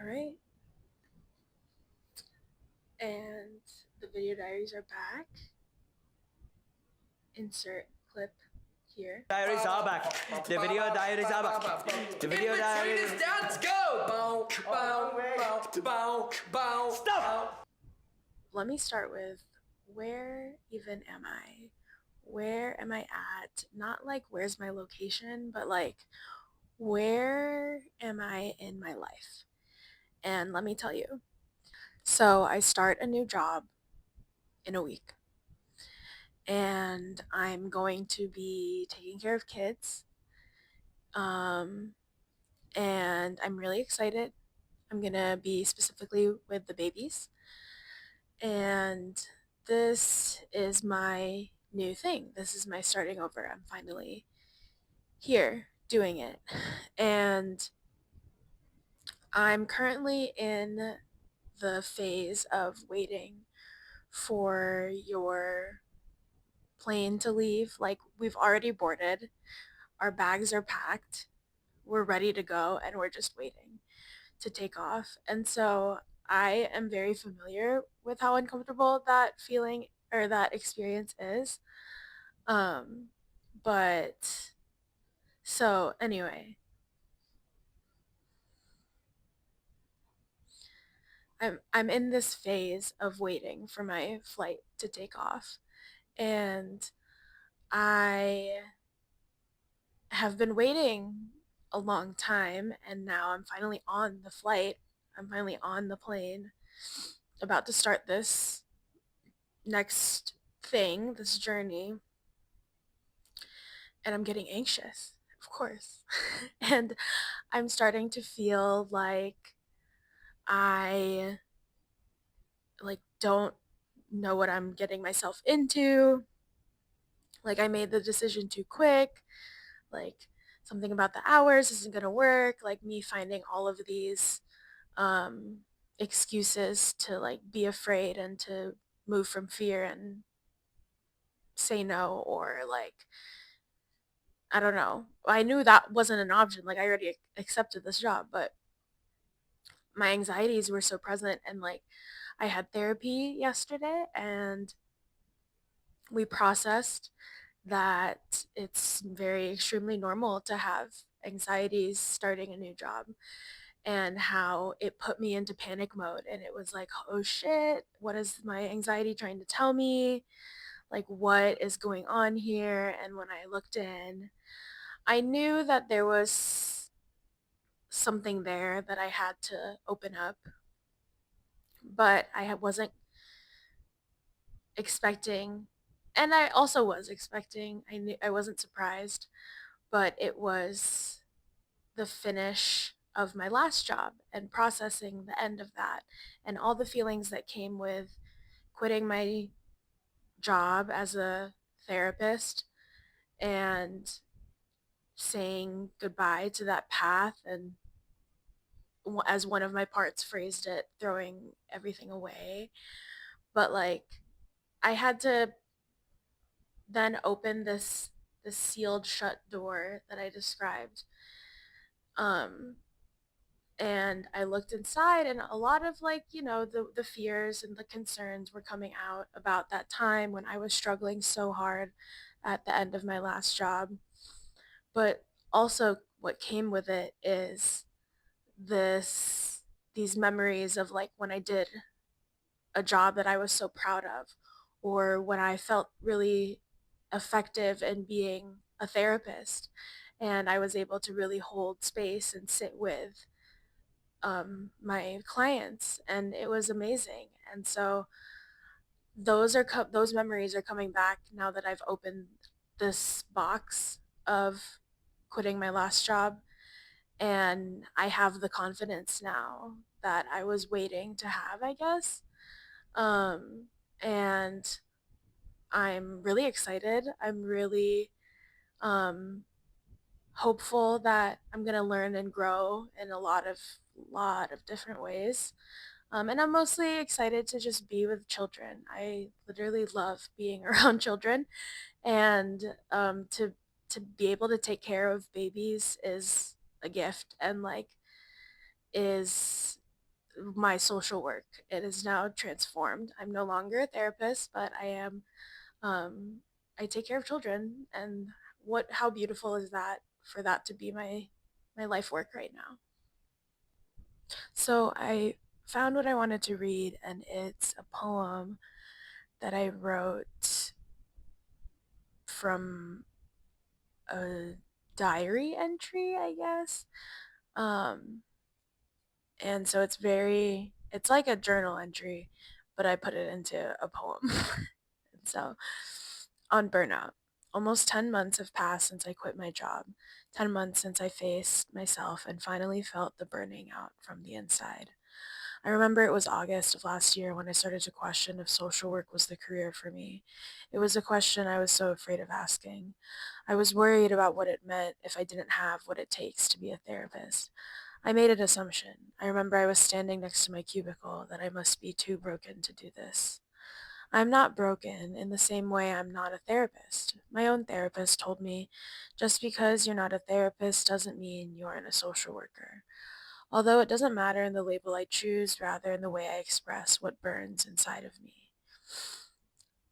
All right. And the video diaries are back. Insert clip here. Diaries are back. The video diaries are back. The video diaries. Let's go. Bow, bow, bow, bow, bow. Stop! Let me start with, where even am I? Where am I at? Not like where's my location, but like where am I in my life? And let me tell you. So I start a new job in a week, and I'm going to be taking care of kids. Um, and I'm really excited. I'm gonna be specifically with the babies. And this is my new thing. This is my starting over. I'm finally here doing it. And I'm currently in the phase of waiting for your plane to leave. Like, we've already boarded, our bags are packed, we're ready to go, and we're just waiting to take off. And so I am very familiar with how uncomfortable that feeling or that experience is. Um, but so anyway, I'm in this phase of waiting for my flight to take off, and I have been waiting a long time, and now I'm finally on the flight. I'm finally on the plane, about to start this next thing, this journey, and I'm getting anxious, of course. And I'm starting to feel like I don't know what I'm getting myself into. Like, I made the decision too quick. Like, something about the hours isn't going to work. Like, me finding all of these um excuses to like be afraid and to move from fear and say no, or like, I don't know. I knew that wasn't an option. Like, I already accepted this job, but my anxieties were so present. And like, I had therapy yesterday, and we processed that it's very extremely normal to have anxieties starting a new job, and how it put me into panic mode. And it was like, oh shit, what is my anxiety trying to tell me? Like, what is going on here? And when I looked in, I knew that there was something there that I had to open up, but I wasn't expecting, and I also was expecting, I wasn't surprised, but it was the finish of my last job and processing the end of that, and all the feelings that came with quitting my job as a therapist and saying goodbye to that path, and as one of my parts phrased it, throwing everything away. But like, I had to then open this sealed shut door that I described. Um, and I looked inside, and a lot of, like, the fears and the concerns were coming out about that time when I was struggling so hard at the end of my last job. But also, what came with it is this these memories of like when I did a job that I was so proud of, or when I felt really effective in being a therapist, and I was able to really hold space and sit with my clients, and it was amazing. And so those memories are coming back now that I've opened this box of quitting my last job, and I have the confidence now that I was waiting to have, I guess. Um, and I'm really excited. I'm really um, hopeful that I'm gonna learn and grow in a lot of different ways. And I'm mostly excited to just be with children. I literally love being around children, and to be able to take care of babies is a gift, and like, is my social work. It is now transformed. I'm no longer a therapist, but um, I take care of children, and how beautiful is that for that to be my life work right now. So I found what I wanted to read, and it's a poem that I wrote from a diary entry, I guess. Um, and so it's like a journal entry, but I put it into a poem. And so, on burnout. Almost 10 months have passed since I quit my job. 10 months since I faced myself and finally felt the burning out from the inside. I remember it was August of last year when I started to question if social work was the career for me. It was a question I was so afraid of asking. I was worried about what it meant if I didn't have what it takes to be a therapist. I made an assumption. I remember I was standing next to my cubicle that I must be too broken to do this. I'm not broken in the same way I'm not a therapist. My own therapist told me just because you're not a therapist doesn't mean you aren't a social worker. Although it doesn't matter in the label I choose, rather in the way I express what burns inside of me.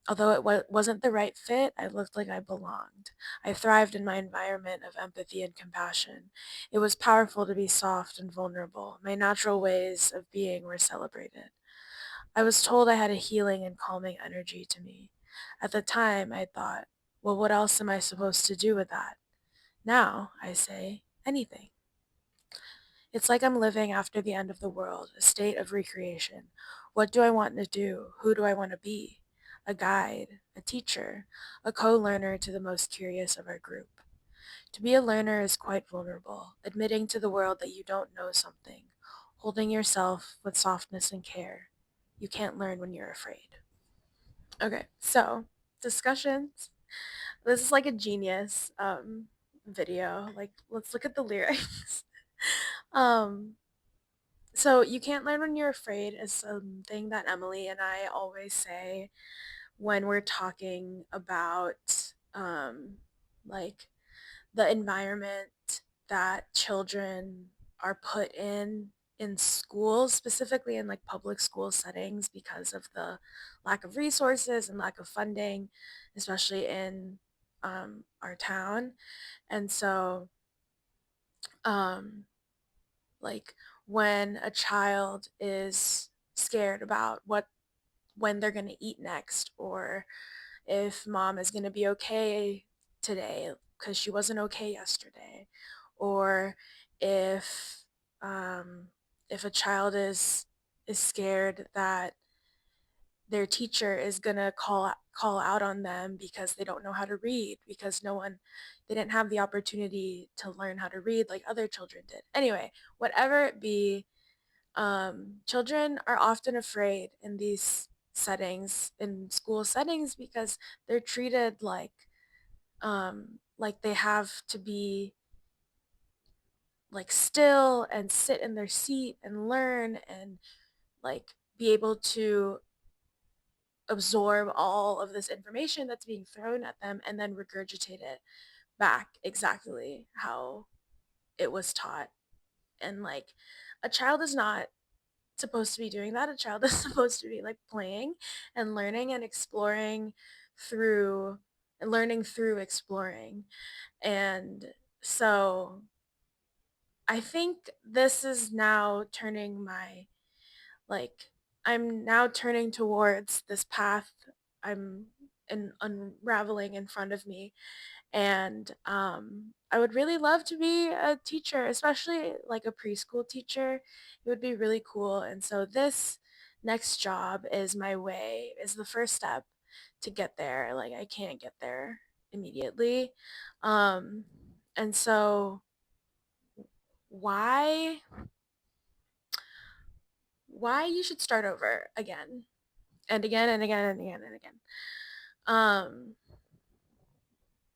Although wasn't the right fit, I looked like I belonged. I thrived in my environment of empathy and compassion. It was powerful to be soft and vulnerable. My natural ways of being were celebrated. I was told I had a healing and calming energy to me. At the time, I thought, well, what else am I supposed to do with that? Now, I say, anything. It's like I'm living after the end of the world, a state of recreation. What do I want to do? Who do I want to be? A guide, a teacher, a co-learner to the most curious of our group. To be a learner is quite vulnerable, admitting to the world that you don't know something, holding yourself with softness and care. You can't learn when you're afraid. Okay, so discussions. This is like a genius video. Like, let's look at the lyrics. um, so you can't learn when you're afraid is something that Emily and I always say when we're talking about like the environment that children are put in schools, specifically in like public school settings because of the lack of resources and lack of funding, especially in our town. And so um, like when a child is scared about when they're going to eat next, or if mom is going to be okay today because she wasn't okay yesterday, or if um, if a child is scared that their teacher is going to call out on them because they don't know how to read, because they didn't have the opportunity to learn how to read like other children did. Anyway, whatever it be, children are often afraid in these settings, in school settings, because they're treated like they have to be like still and sit in their seat and learn and like be able to absorb all of this information that's being thrown at them and then regurgitate it back exactly how it was taught. And like a child is not supposed to be doing that. A child is supposed to be like playing and learning and exploring through and learning through exploring. And so I think this is now turning my like I'm now turning towards this path I'm unraveling in front of me. And I would really love to be a teacher, especially like a preschool teacher. It would be really cool. And so this next job is the first step to get there. Like I can't get there immediately. Um, and so why you should start over again and again and again and again and again. Um,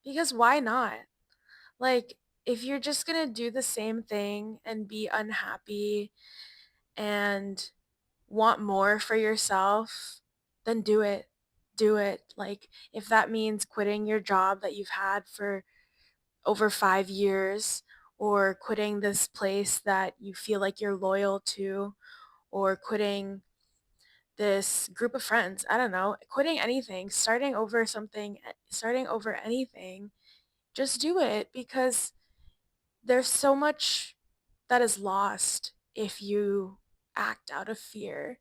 because why not? Like, if you're just gonna do the same thing and be unhappy and want more for yourself, then do it. Do it. Like, if that means quitting your job that you've had for over 5 years, or quitting this place that you feel like you're loyal to, or quitting this group of friends. I don't know, quitting anything, starting over something, starting over anything. Just do it because there's so much that is lost if you act out of fear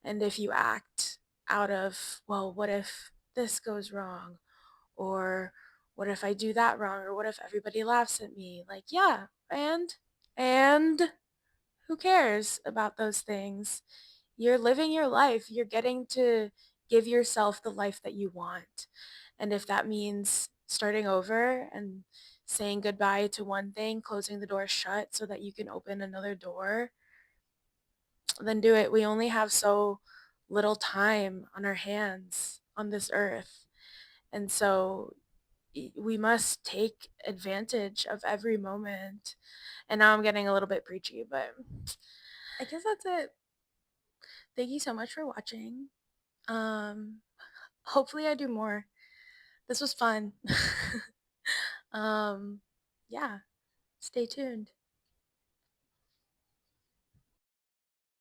and if you act out of, well, what if this goes wrong? Or what if I do that wrong? Or what if everybody laughs at me? Like, yeah, and who cares about those things? You're living your life. You're getting to give yourself the life that you want. And if that means starting over and saying goodbye to one thing, closing the door shut so that you can open another door, then do it. We only have so little time on our hands on this earth. And so we must take advantage of every moment. And now I'm getting a little bit preachy, but I guess that's it. Thank you so much for watching. Um, hopefully I do more. This was fun. um, yeah, stay tuned.